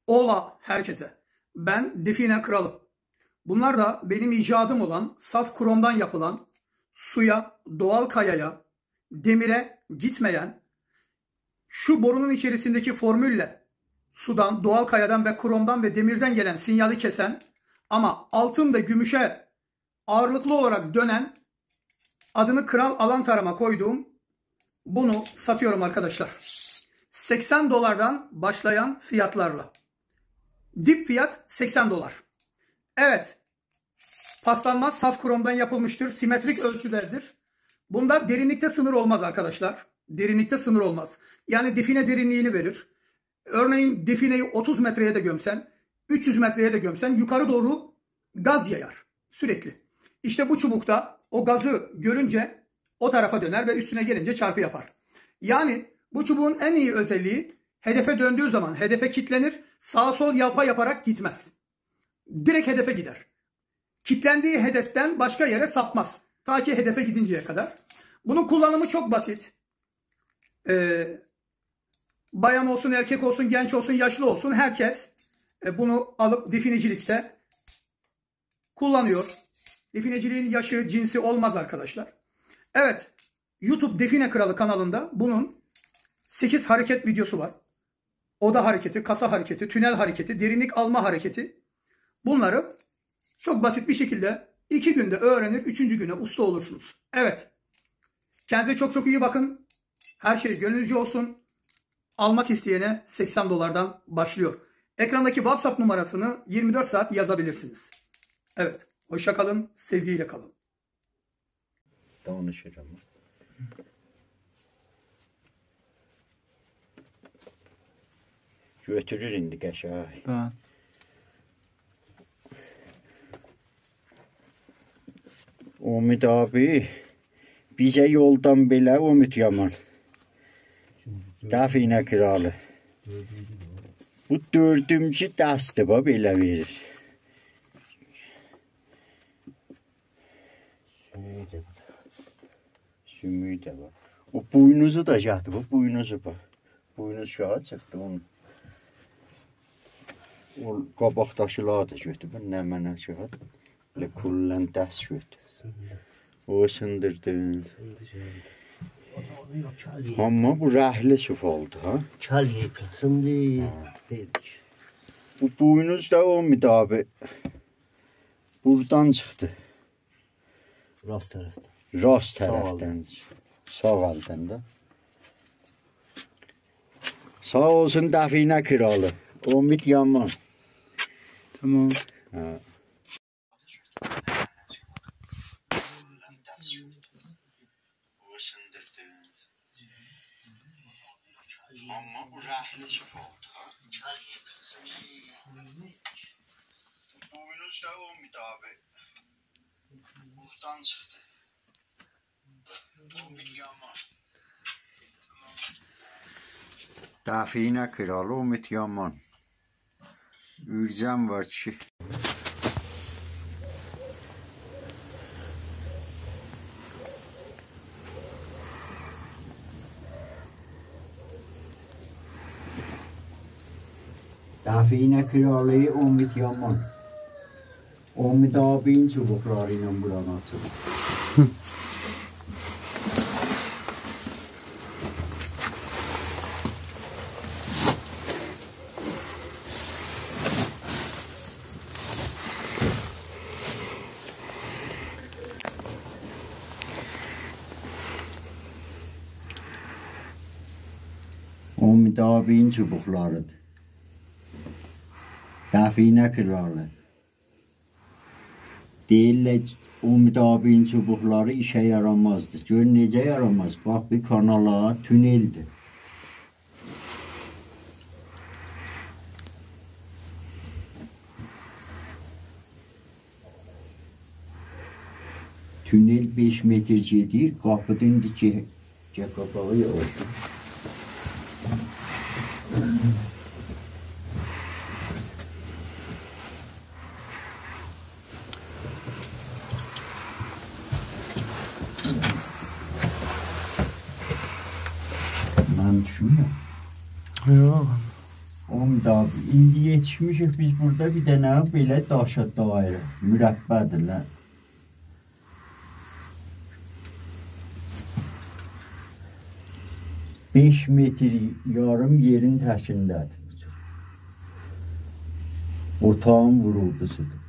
Ola herkese. Ben Define Kralı. Bunlar da benim icadım olan saf kromdan yapılan, suya, doğal kayaya, demire gitmeyen, şu borunun içerisindeki formülle sudan, doğal kayadan ve kromdan ve demirden gelen sinyali kesen ama altın ve gümüşe ağırlıklı olarak dönen, adını Kral Alantaram'a koyduğum bunu satıyorum arkadaşlar. 80 dolardan başlayan fiyatlarla. Dip fiyat 80 dolar. Evet. Paslanmaz saf kromdan yapılmıştır. Simetrik ölçülerdir. Bunda derinlikte sınır olmaz arkadaşlar. Derinlikte sınır olmaz. Yani define derinliğini verir. Örneğin defineyi 30 metreye de gömsen, 300 metreye de gömsen yukarı doğru gaz yayar. Sürekli. İşte bu çubukta o gazı görünce o tarafa döner ve üstüne gelince çarpı yapar. Yani bu çubuğun en iyi özelliği hedefe döndüğü zaman hedefe kilitlenir. Sağ sol yalpa yaparak gitmez. Direkt hedefe gider. Kilitlendiği hedeften başka yere sapmaz. Ta ki hedefe gidinceye kadar. Bunun kullanımı çok basit. Bayan olsun, erkek olsun, genç olsun, yaşlı olsun herkes bunu alıp definecilikte kullanıyor. Defineciliğin yaşı, cinsi olmaz arkadaşlar. Evet, YouTube Define Kralı kanalında bunun 8 hareket videosu var. Oda hareketi, kasa hareketi, tünel hareketi, derinlik alma hareketi. Bunları çok basit bir şekilde 2 günde öğrenir, 3. güne usta olursunuz. Evet, kendinize çok çok iyi bakın. Her şey gönlünüzce olsun. Almak isteyene 80 dolardan başlıyor. Ekrandaki WhatsApp numarasını 24 saat yazabilirsiniz. Evet, hoşça kalın, sevgiyle kalın. Danışırım. Götürür indi qəşəng. Ben. Umid abi, bizə yoldan belə Umid yaman. Define Kralı. Bu 4-cü dəstdir, belə verir. Sümüyü də var. O buynuzu da gəldi, bu buynuzu bax. Buynuz şaha çıxdı onun. O qabaqdaşılar da götürüb, nə mənə şaha. Belə kullan dəst götürüb. O sındırdı. Amma bu rəhli süf oldu, ha? Çal yıkasın dedik. Bu buynuz da Umid abi. Buradan çıxdı. Rast taraftan. Rast tərəfdən. Sağ əldən də. Sağ olsun Define Kralı. Umid yaman. Tamam. Ha. Amma bu rəhli süf oldu, ha? Çal yıkasın. Buynuz da Umid abi. Buradan çıxdı. Umid yaman. Define Kralı Umid yaman. Ürcəm var ki. Define Kralı Umid yaman. Umid abinin çubuklarıyla buranı açılır. Umid abinin çubuklarıdır. Define Kralı. Deyirlər, Umid abinin çubukları işə yaramazdı. Gör necə yaramaz? Bax, bir kanala tüneldir. Tünel 5 metr gedir, qapıda indi qapağı yavaşdır. Ben düşünmüyorum. Yok. Onda indi yetişmişik biz burada bir dənə belə daşa dairə, mürəbbədir lan. 5 metr yarım yerin təkindədir. Otağın vuruldusudur.